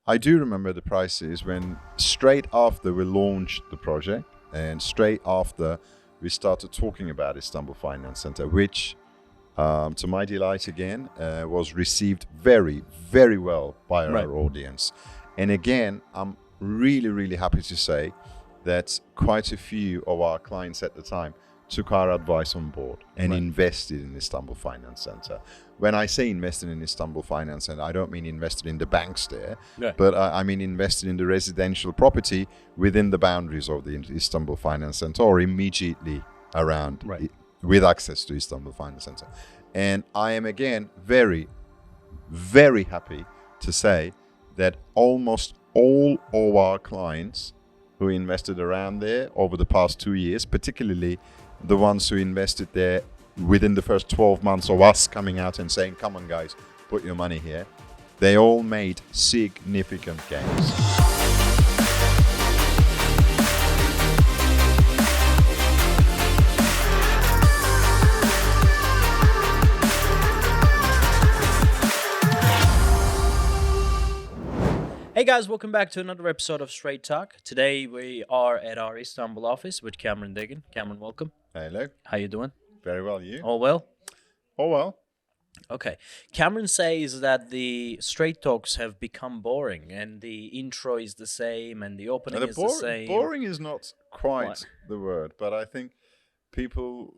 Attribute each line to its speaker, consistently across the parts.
Speaker 1: I do remember the prices when straight after we launched the project and straight after we started talking about Istanbul Finance Center, which, to my delight again, was received very, very well by
Speaker 2: Right.
Speaker 1: our audience. And again, I'm really, really happy to say that quite a few of our clients at the time took our advice on board and
Speaker 2: Right.
Speaker 1: invested in Istanbul Finance Center. When I say invested in Istanbul Finance Center, I don't mean invested in the banks there,
Speaker 2: Yeah.
Speaker 1: but I mean invested in the residential property within the boundaries of the Istanbul Finance Center or immediately around
Speaker 2: Right.
Speaker 1: with access to Istanbul Finance Center. And I am again very, very happy to say that almost all of our clients who invested around there over the past 2 years, particularly the ones who invested there within the first 12 months of us coming out and saying, come on guys, put your money here, they all made significant gains.
Speaker 2: Hey guys, welcome back to another episode of Straight Talk. Today we are at our Istanbul office with Cameron Diggin. Cameron, welcome.
Speaker 1: Hello.
Speaker 2: How you doing?
Speaker 1: Very well, you?
Speaker 2: All well?
Speaker 1: Oh, well.
Speaker 2: Okay. Cameron says that the Straight Talks have become boring and the intro is the same and the opening is the same.
Speaker 1: Boring is not quite
Speaker 2: What?
Speaker 1: the word, but I think people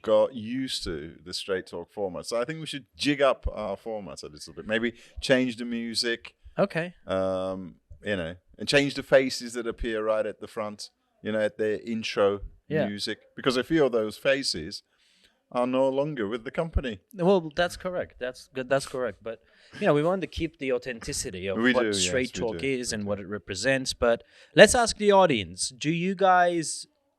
Speaker 1: got used to the straight talk format. So I think we should jig up our format a little bit. Maybe change the music,
Speaker 2: Okay.
Speaker 1: and change the faces that appear right at the front, at the intro
Speaker 2: Yeah.
Speaker 1: music. Because a few of those faces are no longer with the company.
Speaker 2: Well, that's correct. That's good. That's correct. But we want to keep the authenticity of
Speaker 1: We
Speaker 2: what
Speaker 1: do, yes,
Speaker 2: Straight
Speaker 1: we
Speaker 2: Talk
Speaker 1: do,
Speaker 2: is and what it represents. But let's ask the audience: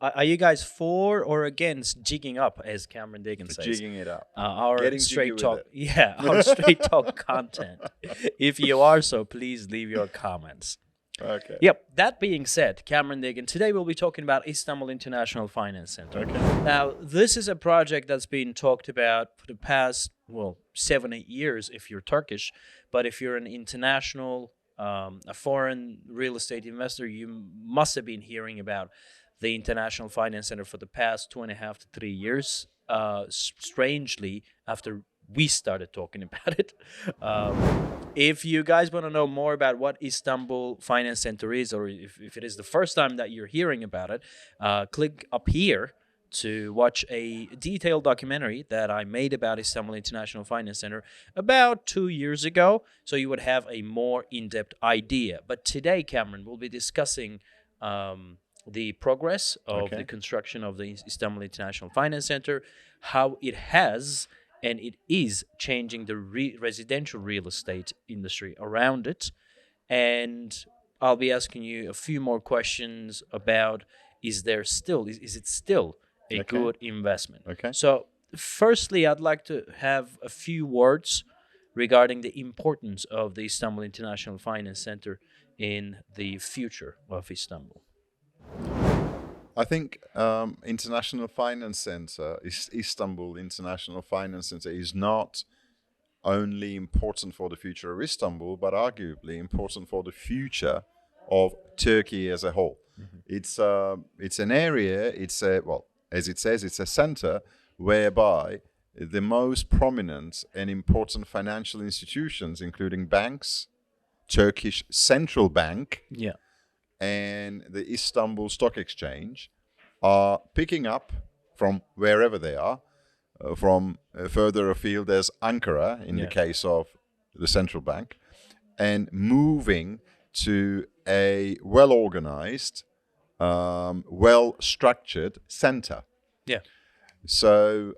Speaker 2: are you guys for or against jigging up, as Cameron Diggin says?
Speaker 1: Jigging it up.
Speaker 2: Our
Speaker 1: Getting jiggy
Speaker 2: Straight
Speaker 1: with
Speaker 2: Talk,
Speaker 1: it.
Speaker 2: our Straight Talk content. If you are so, please leave your comments.
Speaker 1: Okay.
Speaker 2: Yep. That being said, Cameron Diggin, today we'll be talking about Istanbul International Finance Center.
Speaker 1: Okay.
Speaker 2: Now, this is a project that's been talked about for the past, 7-8 years if you're Turkish, but if you're an international, a foreign real estate investor, you must have been hearing about the International Finance Center for the past 2.5 to 3 years. Strangely, after we started talking about it. If you guys want to know more about what Istanbul Finance Center is, or if it is the first time that you're hearing about it, click up here to watch a detailed documentary that I made about Istanbul International Finance Center about 2 years ago, so you would have a more in-depth idea. But today, Cameron, we'll be discussing the progress of the construction of the Istanbul International Finance Center, how it has and it is changing the residential real estate industry around it. And I'll be asking you a few more questions about is it still a good investment?
Speaker 1: Okay.
Speaker 2: So firstly, I'd like to have a few words regarding the importance of the Istanbul International Finance Center in the future of Istanbul.
Speaker 1: I think International Finance Center, Istanbul International Finance Center, is not only important for the future of Istanbul, but arguably important for the future of Turkey as a whole. Mm-hmm. It's an area. As it says, it's a center whereby the most prominent and important financial institutions, including banks, Turkish Central Bank, and the Istanbul Stock Exchange, are picking up from wherever they are, from further afield as Ankara in the case of the central bank, and moving to a well-organized, well-structured center.
Speaker 2: Yeah.
Speaker 1: So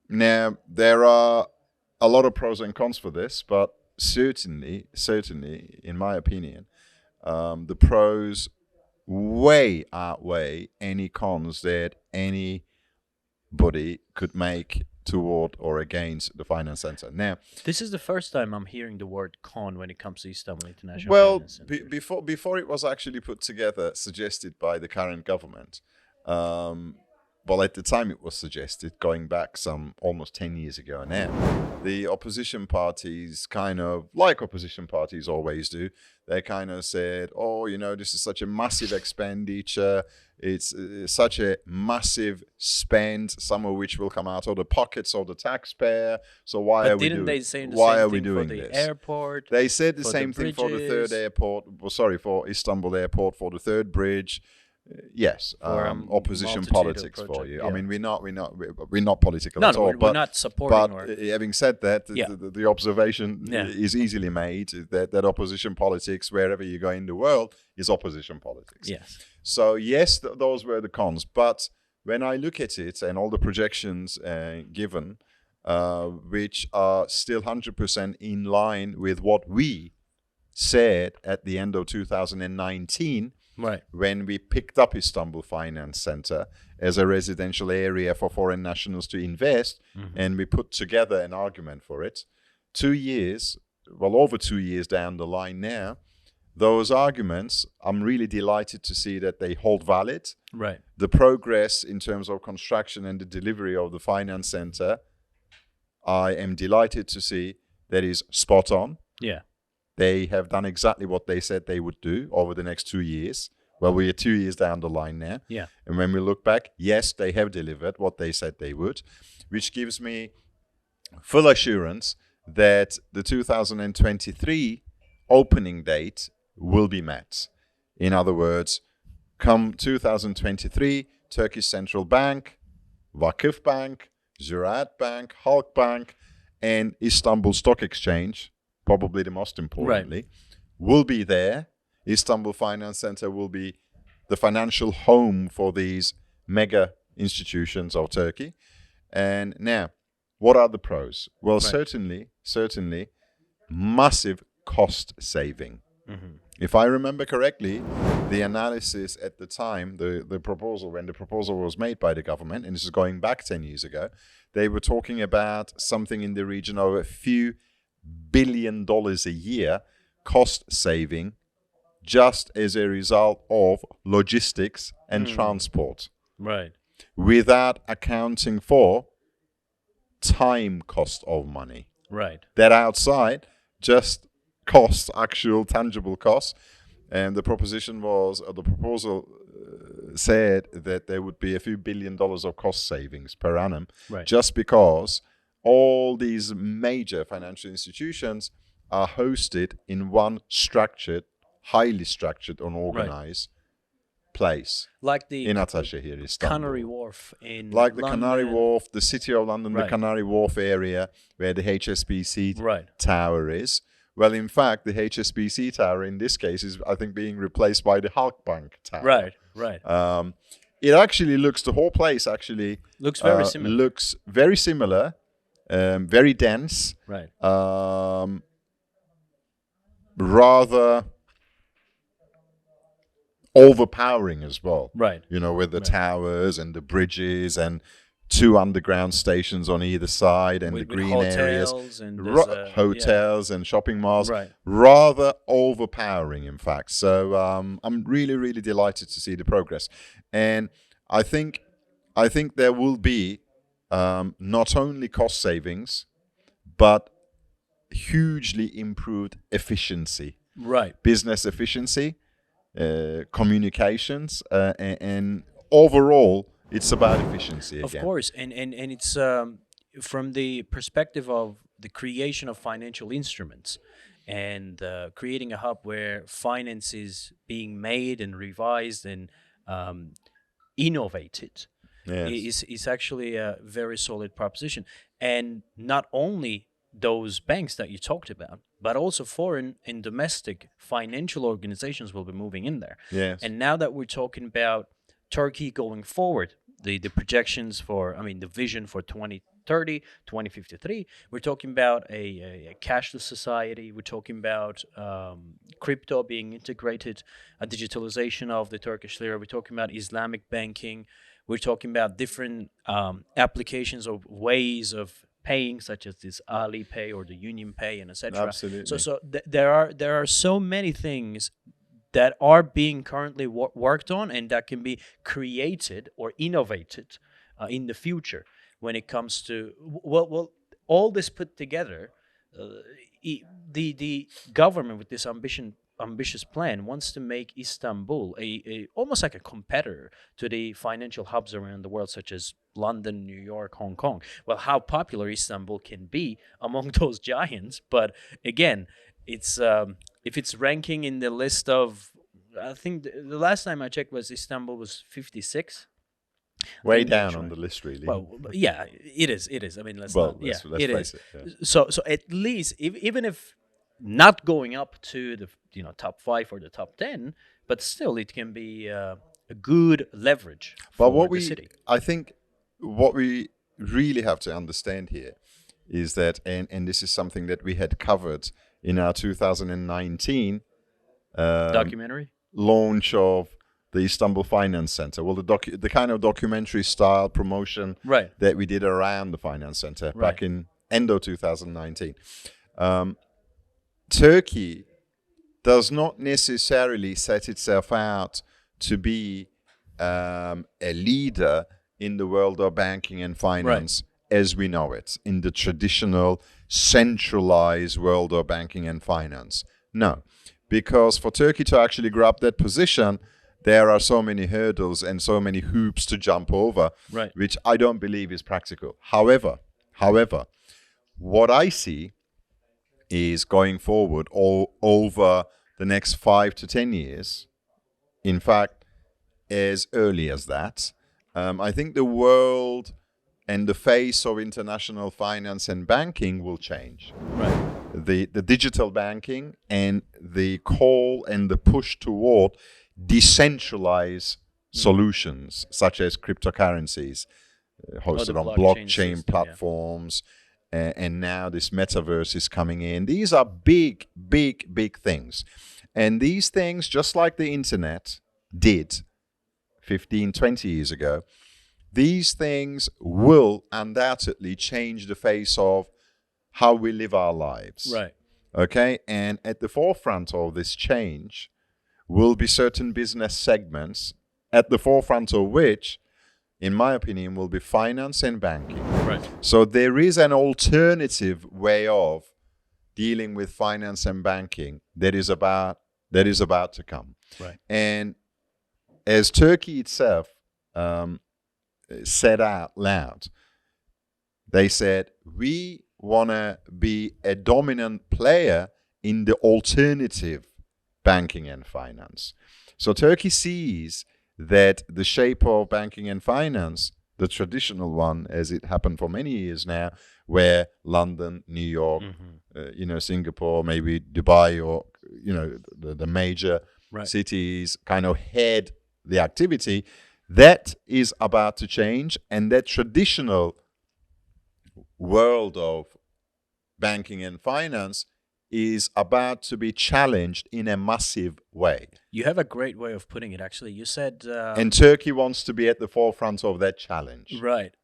Speaker 1: now there are a lot of pros and cons for this, but certainly, in my opinion, the pros way outweigh any cons that anybody could make toward or against the finance center. Now,
Speaker 2: this is the first time I'm hearing the word con when it comes to Istanbul International Finance Center.
Speaker 1: Before it was actually put together, suggested by the current government, well, at the time it was suggested, going back some almost 10 years ago now, the opposition parties kind of, like opposition parties always do, they kind of said, oh, this is such a massive expenditure. It's such a massive spend, some of which will come out of the pockets of the taxpayer. So why are we doing?
Speaker 2: Didn't they say the
Speaker 1: why
Speaker 2: same
Speaker 1: are we
Speaker 2: thing
Speaker 1: doing
Speaker 2: for the
Speaker 1: this?
Speaker 2: airport?
Speaker 1: They said the
Speaker 2: for
Speaker 1: same
Speaker 2: the
Speaker 1: thing for the third
Speaker 2: bridges?
Speaker 1: airport. Well, sorry, for Istanbul airport, for the third bridge. Yes,
Speaker 2: For,
Speaker 1: opposition
Speaker 2: multitude of
Speaker 1: politics for
Speaker 2: project,
Speaker 1: you.
Speaker 2: yeah.
Speaker 1: I mean, we're not political
Speaker 2: No,
Speaker 1: at
Speaker 2: no,
Speaker 1: all.
Speaker 2: we're
Speaker 1: But
Speaker 2: not supporting.
Speaker 1: having said that,
Speaker 2: Yeah.
Speaker 1: the observation
Speaker 2: Yeah.
Speaker 1: is easily made that opposition politics, wherever you go in the world, is opposition politics.
Speaker 2: Yes.
Speaker 1: So yes, those were the cons. But when I look at it and all the projections given, which are still 100% in line with what we said at the end of 2019,
Speaker 2: Right.
Speaker 1: when we picked up Istanbul Finance Center as a residential area for foreign nationals to invest, and we put together an argument for it. 2 years, well, over 2 years down the line now, those arguments, I'm really delighted to see that they hold valid.
Speaker 2: Right.
Speaker 1: The progress in terms of construction and the delivery of the finance center, I am delighted to see that is spot on.
Speaker 2: Yeah.
Speaker 1: They have done exactly what they said they would do over the next 2 years. Well, we are 2 years down the line now.
Speaker 2: Yeah.
Speaker 1: And when we look back, yes, they have delivered what they said they would, which gives me full assurance that the 2023 opening date will be met. In other words, come 2023, Turkish Central Bank, Vakıf Bank, Ziraat Bank, Halk Bank, and Istanbul Stock Exchange, probably the most importantly, will be there. Istanbul Finance Center will be the financial home for these mega institutions of Turkey. And now, what are the pros? Well, certainly, massive cost saving. If I remember correctly, the analysis at the time, the proposal, when the proposal was made by the government, and this is going back 10 years ago, they were talking about something in the region of a few $1 billion a year cost saving just as a result of logistics and transport,
Speaker 2: Right.
Speaker 1: without accounting for time cost of money.
Speaker 2: Right.
Speaker 1: That outside just costs, actual tangible costs. And the proposition was, the proposal said that there would be a few $1 billion of cost savings per annum,
Speaker 2: Right.
Speaker 1: just because all these major financial institutions are hosted in one structured, highly structured and organized place.
Speaker 2: Like the
Speaker 1: In Ataşehir, Istanbul.
Speaker 2: Canary Wharf in
Speaker 1: Like the
Speaker 2: London.
Speaker 1: Canary Wharf, the City of London, the
Speaker 2: Right.
Speaker 1: Canary Wharf area where the HSBC
Speaker 2: Right.
Speaker 1: tower is. Well, in fact, the HSBC tower in this case is, I think, being replaced by the Halkbank tower.
Speaker 2: Right. Right.
Speaker 1: It actually looks, the whole place actually
Speaker 2: Looks very similar.
Speaker 1: Looks very similar, very dense,
Speaker 2: Right.
Speaker 1: rather overpowering as well.
Speaker 2: Right.
Speaker 1: With the towers and the bridges and 2 underground stations on either side and
Speaker 2: With
Speaker 1: the green
Speaker 2: hotels
Speaker 1: areas,
Speaker 2: and there's,
Speaker 1: hotels and shopping malls.
Speaker 2: Right.
Speaker 1: Rather overpowering, in fact. So I'm really, really delighted to see the progress, and I think there will be not only cost savings, but hugely improved efficiency,
Speaker 2: Right.
Speaker 1: business efficiency, communications, and overall, it's about efficiency again.
Speaker 2: Of course, and it's from the perspective of the creation of financial instruments and creating a hub where finance is being made and revised and innovated.
Speaker 1: Yes.
Speaker 2: Is actually a very solid proposition. And not only those banks that you talked about, but also foreign and domestic financial organizations will be moving in there.
Speaker 1: Yes.
Speaker 2: And now that we're talking about Turkey going forward, the projections for, the vision for 2030, 2053, we're talking about a cashless society. We're talking about crypto being integrated, a digitalization of the Turkish lira. We're talking about Islamic banking. We're talking about different applications of ways of paying, such as this Ali Pay or the Union Pay, and etc.
Speaker 1: Absolutely.
Speaker 2: So there are so many things that are being currently worked on and that can be created or innovated in the future when it comes to well all this put together. The government with this ambitious plan wants to make Istanbul a almost like a competitor to the financial hubs around the world, such as London, New York, Hong Kong. Well, how popular Istanbul can be among those giants, but again, it's if it's ranking in the list of, I think the last time I checked was Istanbul was 56.
Speaker 1: Way down on the list, really.
Speaker 2: Well, yeah, it is. It is. I mean, let's
Speaker 1: let's
Speaker 2: it
Speaker 1: face
Speaker 2: is.
Speaker 1: it. Yeah.
Speaker 2: So at least even if not going up to the top 5 or the top 10, but still it can be a good leverage for the city.
Speaker 1: I think what we really have to understand here is that, and this is something that we had covered in our 2019
Speaker 2: documentary
Speaker 1: launch of the Istanbul Finance Center. Well, the kind of documentary style promotion that we did around the Finance Center back in end of 2019. Turkey does not necessarily set itself out to be a leader in the world of banking and finance as we know it, in the traditional centralized world of banking and finance. No, because for Turkey to actually grab that position, there are so many hurdles and so many hoops to jump over, which I don't believe is practical. However, what I see is going forward over the next 5 to 10 years, in fact, as early as that, I think the world and the face of international finance and banking will change. The digital banking and the call and the push toward decentralized solutions, such as cryptocurrencies, hosted on blockchain platforms, and now this metaverse is coming in. These are big things. And these things, just like the internet did 15, 20 years ago, these things will undoubtedly change the face of how we live our lives. Okay? And at the forefront of this change will be certain business segments, at the forefront of which, in my opinion, will be finance and banking. So there is an alternative way of dealing with finance and banking that is about to come. And as Turkey itself said out loud, they said, we want to be a dominant player in the alternative banking and finance. So Turkey sees that the shape of banking and finance, the traditional one, as it happened for many years now, where London, New York, Singapore, maybe Dubai, or the major cities kind of head the activity, that is about to change, and that traditional world of banking and finance is about to be challenged in a massive way.
Speaker 2: You have a great way of putting it, actually. You said...
Speaker 1: and Turkey wants to be at the forefront of that challenge.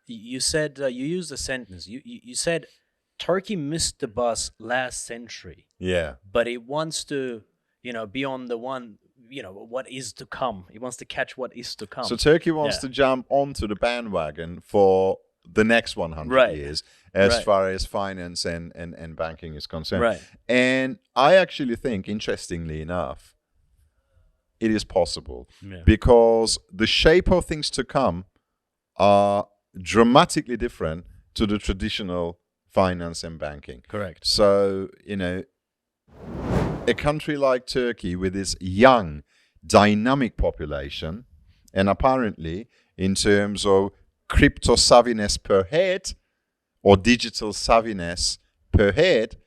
Speaker 2: You said, you used a sentence. You said, Turkey missed the bus last century. But it wants to, be on the one, what is to come. It wants to catch what is to come.
Speaker 1: So Turkey wants to jump onto the bandwagon for the next 100 years, as far as finance and banking is concerned. And I actually think, interestingly enough, it is possible because the shape of things to come are dramatically different to the traditional finance and banking. So, a country like Turkey with its young, dynamic population, and apparently in terms of crypto savviness per head or digital savviness per head,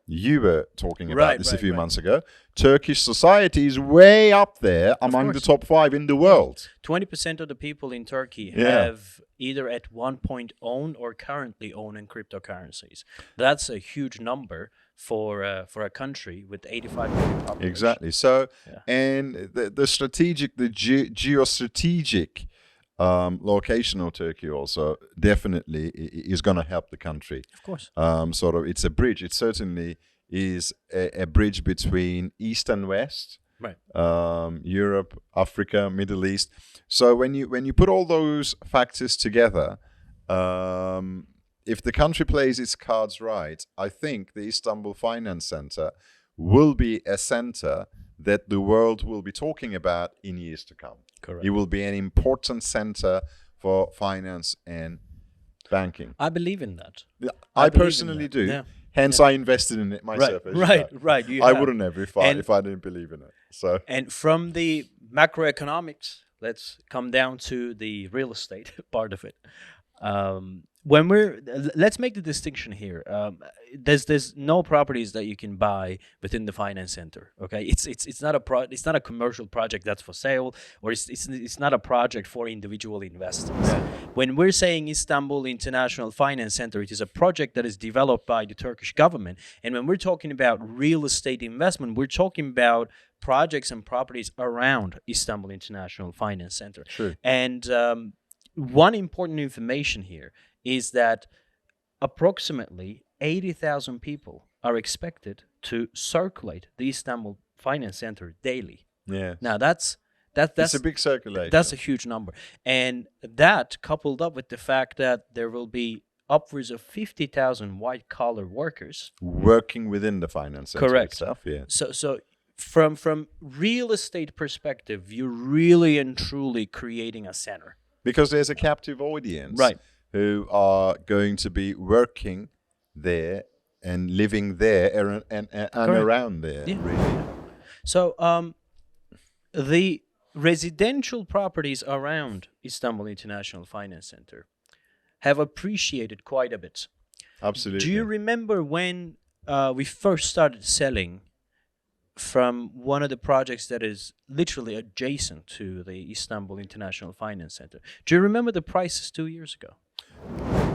Speaker 1: you were talking about this a few months ago. Turkish society is way up there among the top 5 in the world.
Speaker 2: 20% of the people in Turkey have either at one point owned or currently owning cryptocurrencies. That's a huge number for a country with 85 million population.
Speaker 1: Exactly. So, and the strategic, the geostrategic location of Turkey also definitely is going to help the country.
Speaker 2: Of course.
Speaker 1: It's a bridge. It certainly is a bridge between East and West,
Speaker 2: Right.
Speaker 1: Europe, Africa, Middle East. So when you put all those factors together, if the country plays its cards right, I think the Istanbul Finance Center will be a center that the world will be talking about in years to come.
Speaker 2: Correct.
Speaker 1: It will be an important center for finance and banking.
Speaker 2: I believe in that.
Speaker 1: I
Speaker 2: believe in
Speaker 1: personally
Speaker 2: that.
Speaker 1: do.
Speaker 2: Yeah.
Speaker 1: Hence, I invested in it myself. as you know.
Speaker 2: Right. You
Speaker 1: I
Speaker 2: have.
Speaker 1: wouldn't have if I didn't believe in it. So
Speaker 2: And from the macroeconomics, let's come down to the real estate part of it. When let's make the distinction here. There's no properties that you can buy within the finance center. Okay, it's not it's not a commercial project that's for sale, or it's not a project for individual investors. When we're saying Istanbul International Finance Center, it is a project that is developed by the Turkish government. And when we're talking about real estate investment, we're talking about projects and properties around Istanbul International Finance Center.
Speaker 1: True.
Speaker 2: And one important information here is that approximately 80,000 people are expected to circulate the Istanbul Finance Center daily.
Speaker 1: yeah,
Speaker 2: Now that's
Speaker 1: it's a big circulation.
Speaker 2: that's a huge number, and that coupled up with the fact that there will be upwards of 50,000 white-collar workers
Speaker 1: working within the finance center
Speaker 2: Correct.
Speaker 1: itself. Yeah,
Speaker 2: So from real estate perspective, you're really and truly creating a center.
Speaker 1: because there's a captive audience,
Speaker 2: Right.
Speaker 1: who are going to be working there and living there and around there.
Speaker 2: Yeah.
Speaker 1: Really.
Speaker 2: So the residential properties around Istanbul International Finance Center have appreciated quite a bit.
Speaker 1: Absolutely.
Speaker 2: Do you remember when we first started selling from one of the projects that is literally adjacent to the Istanbul International Finance Center? Do you remember the prices 2 years ago?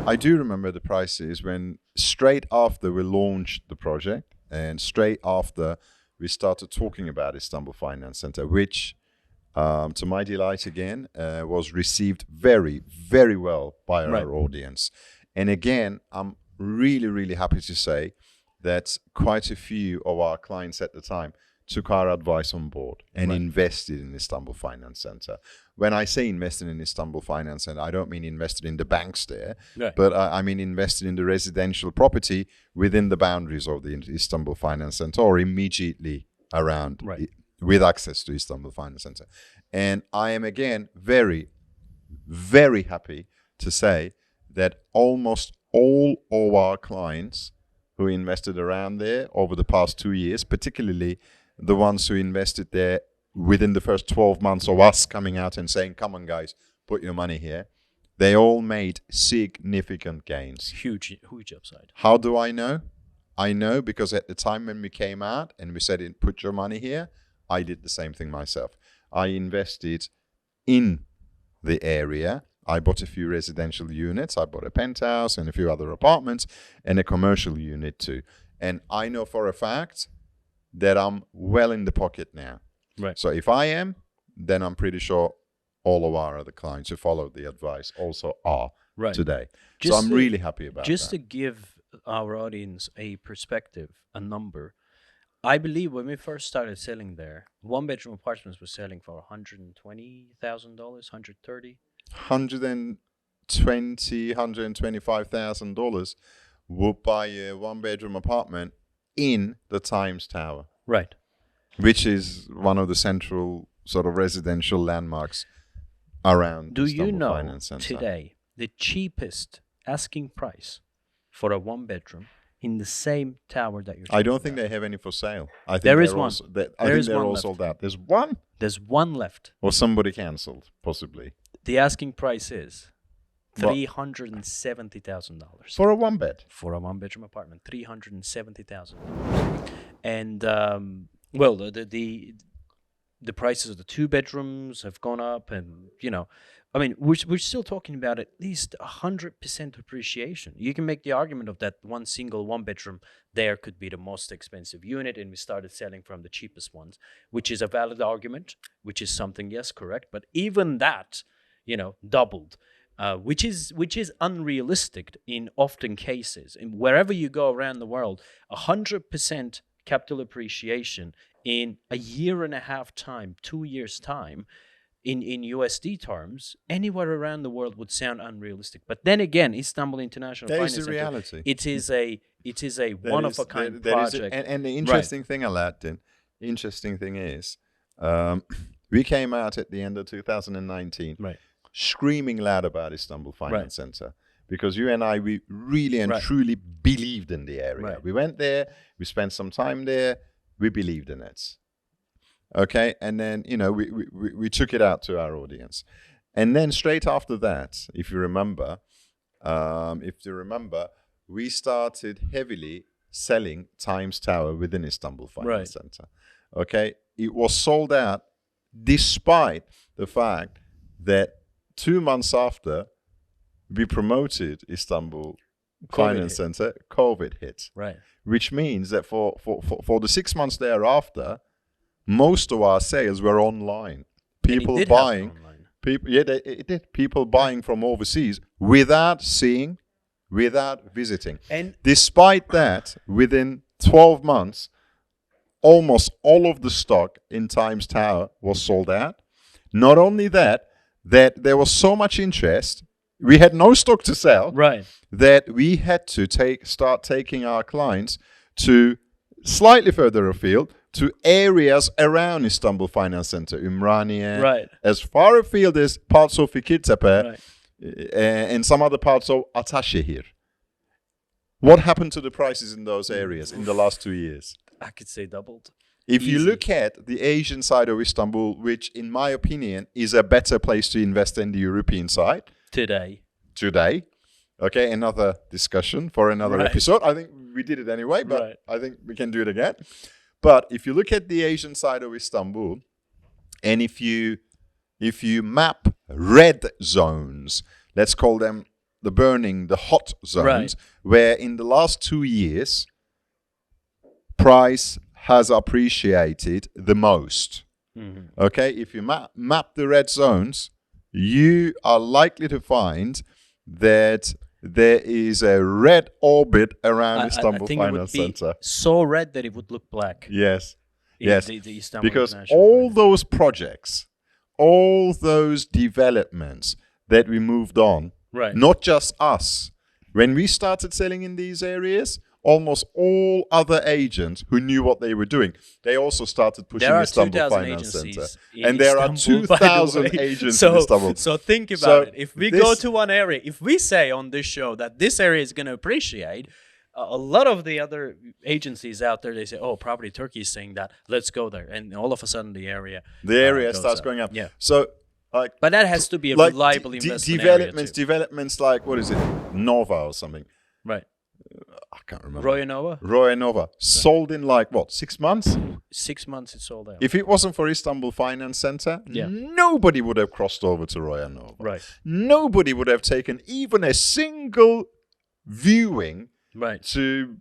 Speaker 1: I do remember the prices when straight after we launched the project and straight after we started talking about Istanbul Finance Center, which, to my delight again, was received very, very well by
Speaker 2: Right.
Speaker 1: our audience. And again, I'm really, really happy to say that quite a few of our clients at the time took our advice on board and
Speaker 2: Right.
Speaker 1: invested in Istanbul Finance Center. When I say invested in Istanbul Finance Center, I don't mean invested in the banks there,
Speaker 2: Right.
Speaker 1: but I mean invested in the residential property within the boundaries of the Istanbul Finance Center or immediately around
Speaker 2: Right.
Speaker 1: with access to Istanbul Finance Center. And I am again very, very happy to say that almost all of our clients who invested around there over the past 2 years, particularly the ones who invested there within the first 12 months of us coming out and saying, come on guys, put your money here, they all made significant gains.
Speaker 2: Huge upside.
Speaker 1: How do I know? I know because at the time when we came out and we said, put your money here, I did the same thing myself. I invested in the area. I bought a few residential units. I bought a penthouse and a few other apartments and a commercial unit too. And I know for a fact that I'm well in the pocket now.
Speaker 2: Right.
Speaker 1: So if I am, then I'm pretty sure all of our other clients who followed the advice also are
Speaker 2: Right.
Speaker 1: today.
Speaker 2: Just
Speaker 1: so I'm
Speaker 2: to-
Speaker 1: really happy about
Speaker 2: Just
Speaker 1: that.
Speaker 2: to give our audience a perspective, a number, I believe when we first started selling there, one-bedroom apartments were selling for $120,000, $130,000.
Speaker 1: $125,000 would buy a one-bedroom apartment in the Times Tower,
Speaker 2: Right.
Speaker 1: which is one of the central sort of residential landmarks around
Speaker 2: Do you
Speaker 1: Istanbul
Speaker 2: know
Speaker 1: Finance Center.
Speaker 2: today the cheapest asking price for a one-bedroom in the same tower that you're
Speaker 1: I don't
Speaker 2: talking
Speaker 1: think
Speaker 2: about?
Speaker 1: they have any for sale. I think
Speaker 2: There is
Speaker 1: they're
Speaker 2: one.
Speaker 1: Also, I
Speaker 2: There
Speaker 1: think
Speaker 2: is
Speaker 1: they're
Speaker 2: one
Speaker 1: all
Speaker 2: left.
Speaker 1: sold out. There's one,
Speaker 2: There's one left.
Speaker 1: or somebody cancelled, possibly,
Speaker 2: The asking price is
Speaker 1: What?
Speaker 2: $370,000
Speaker 1: for a one-bed.
Speaker 2: for a one-bedroom apartment. $370,000, and well, the prices of the two bedrooms have gone up, and I mean, we're still talking about at least 100% appreciation. You can make the argument of that one single one-bedroom there could be the most expensive unit, and we started selling from the cheapest ones, which is a valid argument, which is something, yes, correct. But even that, doubled, which is unrealistic in often cases. And wherever you go around the world, 100% capital appreciation in a year and a half time, 2 years time, in USD terms, anywhere around the world would sound unrealistic. But then again, Istanbul International
Speaker 1: That
Speaker 2: Finance
Speaker 1: is the
Speaker 2: Center,
Speaker 1: reality.
Speaker 2: it is a one of a kind project.
Speaker 1: And the interesting thing, Alaattin, interesting thing is, we came out at the end of 2019,
Speaker 2: Right.
Speaker 1: screaming loud about Istanbul Finance
Speaker 2: Right.
Speaker 1: Center, because you and I, we really and
Speaker 2: Right.
Speaker 1: truly believed in the area.
Speaker 2: Right.
Speaker 1: We went there, we spent some time there, we believed in it. Okay, and then we took it out to our audience, and then straight after that, if you remember, we started heavily selling Times Tower within Istanbul Finance Center. Okay, it was sold out despite the fact that 2 months after we promoted Istanbul Finance Center, COVID hit.
Speaker 2: Right.
Speaker 1: Which means that for the 6 months thereafter, most of our sales were online. People buying, it did. People buying from overseas without seeing, without visiting.
Speaker 2: And
Speaker 1: despite that, within 12 months, almost all of the stock in Times Tower was sold out. Not only that there was so much interest, we had no stock to sell,
Speaker 2: right,
Speaker 1: that we had to start taking our clients to slightly further afield, to areas around Istanbul Finance Center, Ümraniye,
Speaker 2: right,
Speaker 1: as far afield as parts of Fikirtepe,
Speaker 2: right.
Speaker 1: and some other parts of Ataşehir. What happened to the prices in those areas in the last 2 years?
Speaker 2: I could say doubled.
Speaker 1: If you
Speaker 2: Easy.
Speaker 1: look at the Asian side of Istanbul, which in my opinion is a better place to invest than the European side
Speaker 2: Today.
Speaker 1: Okay, another discussion for another episode. I think we did it anyway, but I think we can do it again. But if you look at the Asian side of Istanbul, and if you map red zones, let's call them the hot zones, where in the last 2 years, price has appreciated the most.
Speaker 2: Mm-hmm.
Speaker 1: Okay, if you map the red zones, you are likely to find that there is a red orbit around Istanbul Finance Center.
Speaker 2: So red that it would look black.
Speaker 1: Yes.
Speaker 2: The Istanbul
Speaker 1: because
Speaker 2: International
Speaker 1: all
Speaker 2: Finance.
Speaker 1: those projects, all those developments that we moved on, not just us, when we started selling in these areas, almost all other agents who knew what they were doing, they also started pushing Istanbul Finance Center. And there are 2,000 agents in Istanbul.
Speaker 2: So think about it. If we go to one area, if we say on this show that this area is going to appreciate, a lot of the other agencies out there, they say, oh, Property Turkey is saying that, let's go there. And all of a sudden the area
Speaker 1: starts going up.
Speaker 2: Yeah.
Speaker 1: So,
Speaker 2: but that has to be a reliable investment
Speaker 1: developments like, what is it, Nova or something.
Speaker 2: Right.
Speaker 1: I can't remember.
Speaker 2: Royal
Speaker 1: Nova. Sold in 6 months?
Speaker 2: 6 months it sold out.
Speaker 1: If it wasn't for Istanbul Finance Center, nobody would have crossed over to Royal Nova.
Speaker 2: Right.
Speaker 1: Nobody would have taken even a single viewing to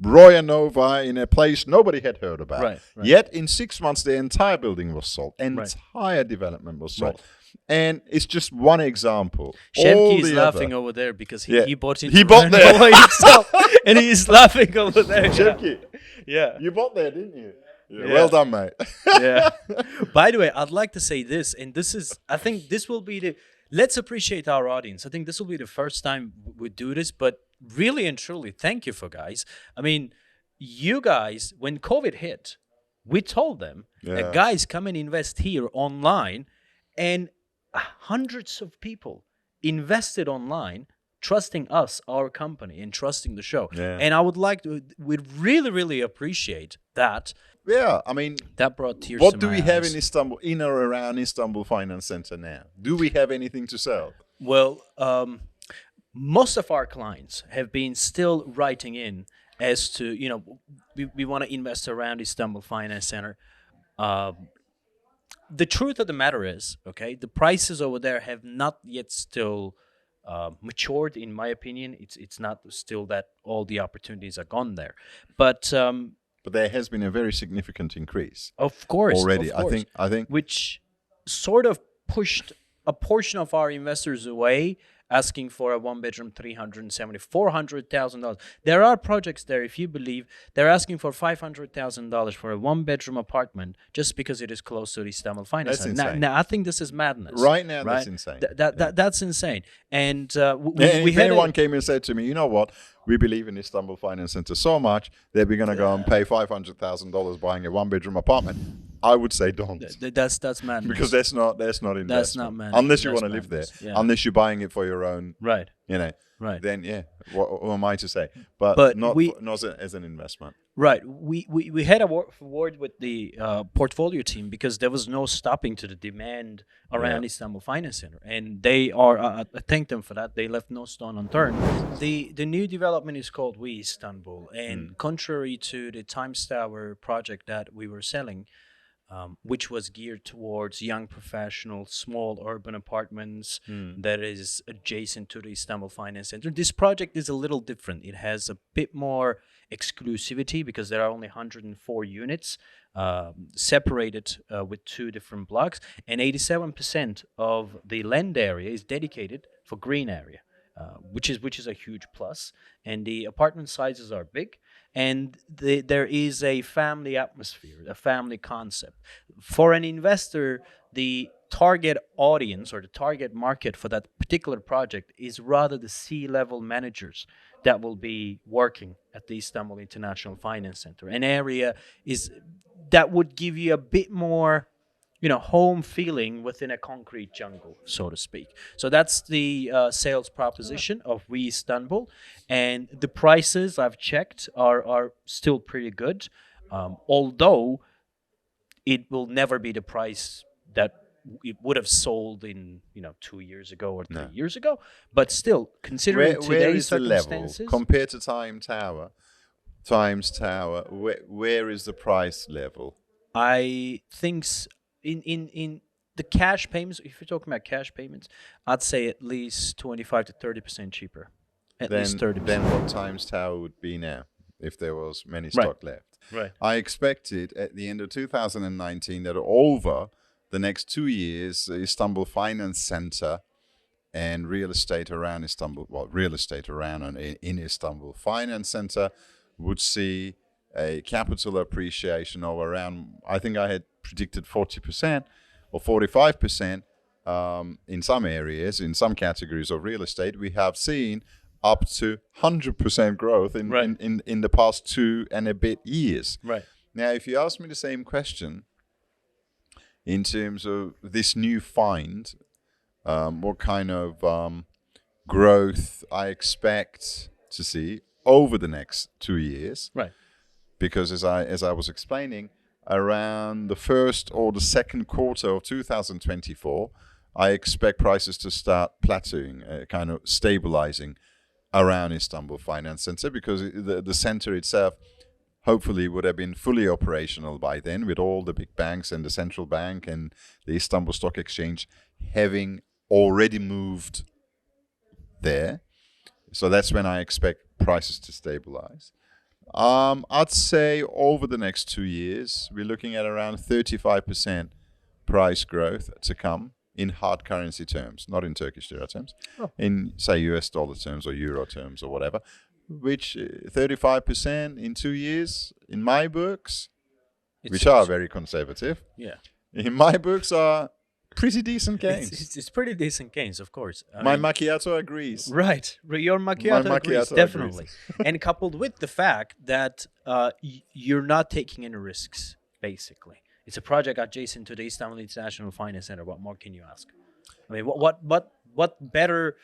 Speaker 1: Royal Nova in a place nobody had heard about.
Speaker 2: Right.
Speaker 1: Yet in 6 months, the entire building was sold. Entire development was sold. And it's just one example.
Speaker 2: Shemki is laughing over there because he bought into
Speaker 1: there
Speaker 2: himself, and he is laughing over there.
Speaker 1: Shemki, you bought there, didn't you? Well done, mate.
Speaker 2: By the way, I'd like to say this, and I think this will be let's appreciate our audience. I think this will be the first time we do this, but really and truly, thank you guys. I mean, you guys, when COVID hit, we told them, guys, come and invest here online, and hundreds of people invested online, trusting us, our company, and trusting the show. And I we'd really, really appreciate that.
Speaker 1: Yeah, I mean,
Speaker 2: that brought tears
Speaker 1: what
Speaker 2: to
Speaker 1: do
Speaker 2: my
Speaker 1: we have
Speaker 2: eyes.
Speaker 1: in Istanbul, in or around Istanbul Finance Center now? Do we have anything to sell?
Speaker 2: Well, most of our clients have been still writing in as to, we want to invest around Istanbul Finance Center. The truth of the matter is, the prices over there have not yet still matured, in my opinion. It's not still that all the opportunities are gone there. But
Speaker 1: there has been a very significant increase.
Speaker 2: Of course.
Speaker 1: Already,
Speaker 2: of course,
Speaker 1: I think.
Speaker 2: Which sort of pushed a portion of our investors away. asking for a one-bedroom, $400,000. There are projects there, if you believe, they're asking for $500,000 for a one-bedroom apartment just because it is close to the Istanbul Finance
Speaker 1: That's
Speaker 2: Center.
Speaker 1: insane.
Speaker 2: Now, I think this is madness.
Speaker 1: Right now,
Speaker 2: right?
Speaker 1: that's insane.
Speaker 2: That's insane. And
Speaker 1: And
Speaker 2: we
Speaker 1: if
Speaker 2: had
Speaker 1: anyone came and said to me, you know what, we believe in Istanbul Finance Center so much that we're going to go and pay $500,000 buying a one-bedroom apartment, I would say don't.
Speaker 2: That's madness.
Speaker 1: Because that's not investment.
Speaker 2: That's not madness.
Speaker 1: Unless you
Speaker 2: That's
Speaker 1: want to live there.
Speaker 2: madness. Yeah.
Speaker 1: Unless you're buying it for your own,
Speaker 2: Right.
Speaker 1: Right. Then what am I to say? But not as an investment.
Speaker 2: Right. We had a word with the portfolio team because there was no stopping to the demand around Istanbul Finance Center, and they are. I thank them for that. They left no stone unturned. The new development is called We Istanbul, and contrary to the Times Tower project that we were selling, which was geared towards young professionals, small urban apartments that is adjacent to the Istanbul Finance Center. This project is a little different. It has a bit more exclusivity because there are only 104 units separated with 2 different blocks, and 87% of the land area is dedicated for green area, which is a huge plus. And the apartment sizes are big. And there is a family atmosphere, a family concept. For an investor, the target audience or the target market for that particular project is rather the C-level managers that will be working at the Istanbul International Finance Center. An area that would give you a bit more home feeling within a concrete jungle, so to speak. So that's the sales proposition of We Istanbul, and the prices I've checked are still pretty good, although it will never be the price that it would have sold in 2 years ago or 3 years ago. But still, considering today's
Speaker 1: where is the
Speaker 2: circumstances,
Speaker 1: level compared to Times Tower? Where is the price level?
Speaker 2: I think in the cash payments, if you're talking about cash payments, I'd say at least 25 to 30% cheaper. At least 30%.
Speaker 1: Then what Times Tower would be now, if there was many stock left.
Speaker 2: Right.
Speaker 1: I expected at the end of 2019 that over the next 2 years, the Istanbul Finance Center and real estate around Istanbul, and in Istanbul Finance Center would see a capital appreciation of around, I think I had predicted 40% or 45% in some areas, in some categories of real estate. We have seen up to 100% growth in the past 2 and a bit years.
Speaker 2: Right.
Speaker 1: Now, if you ask me the same question in terms of this new find, what kind of growth I expect to see over the next 2 years.
Speaker 2: Right.
Speaker 1: Because as I was explaining, around the first or the second quarter of 2024, I expect prices to start plateauing, kind of stabilizing around Istanbul Finance Center, because the center itself hopefully would have been fully operational by then, with all the big banks and the central bank and the Istanbul Stock Exchange having already moved there. So that's when I expect prices to stabilize. I'd say over the next 2 years, we're looking at around 35% price growth to come in hard currency terms, not in Turkish lira terms, in, say, US dollar terms or euro terms or whatever, which 35% in 2 years, in my books, which are very conservative, in my books are pretty decent gains.
Speaker 2: It's pretty decent gains, of course.
Speaker 1: My macchiato agrees.
Speaker 2: Right. Your macchiato agrees, definitely. And coupled with the fact that you're not taking any risks, basically. It's a project adjacent to the Istanbul International Finance Center. What more can you ask? I mean, what better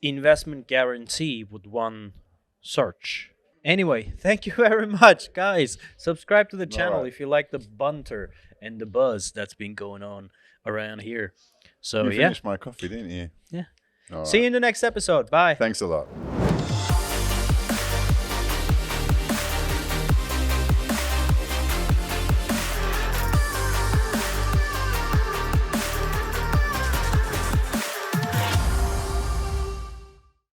Speaker 2: investment guarantee would one search? Anyway, thank you very much, guys. Subscribe to the channel if you like the banter and the buzz that's been going on around here. So
Speaker 1: you finished my coffee, didn't you?
Speaker 2: Yeah.
Speaker 1: All
Speaker 2: See you in the next episode. Bye.
Speaker 1: Thanks a lot.